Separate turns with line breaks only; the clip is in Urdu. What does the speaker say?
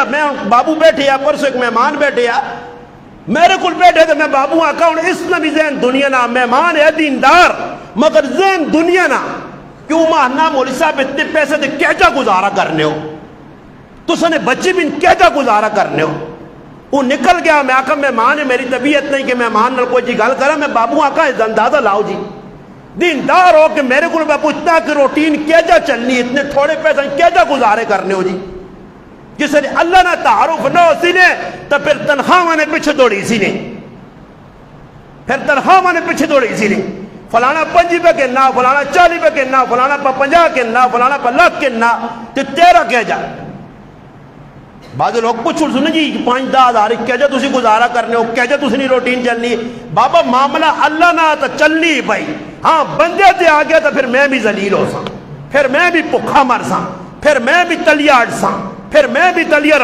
میں بابو بیٹھے آ پرسوں ایک مہمان بیٹھے آ میرے کو بیٹھے تو میں بابو آکا ہوں اس نے بھی ذہن دنیا نا مہمان ہے دیندار مگر ذہن دنیا نا کیوں ماہنا مولی صاحب اتنے پیسے دے کیجا گزارا کرنے ہو تو سنے بچی بھی کیجا گزارا کرنے ہو وہ نکل گیا میں آکا مہمان ہے میری طبیعت نہیں کہ مہمان نہ کوئی جی گل کرا میں بابو آکا اندازہ لاؤ جی دیندار ہو کہ میرے کو میں پوچھتا کہ روٹین کیجا چلنی اتنے تھوڑے پیسے کیجا گزارے کرنے ہو جی جس نے اللہ نہ تعارف نہ ہو سینے تو پھر تنخواہ نے پیچھے دوڑی سینے پھر تنخواہ نے پیچھے دوڑی سینے فلانا 5 پہ کہنا فلانا 40 پہ کہنا فلانا پہ 50 کہنا فلانا پہ لاکھ کہنا تو تیرا کہہ جا بعض لوگ پوچھ سنیں جی 5-10 ہزار کہہ جا تسی گزارا کرنے ہو کہہ جا تسی نہیں روٹین چلنی بابا معاملہ اللہ نہ تو چلنی بھائی ہاں بندے تے آ گیا تو پھر میں بھی ذلیل ہو سا پھر میں بھی بھکھا مر سا پھر میں بھی تلیا اڑ سا پھر میں بھی تلیا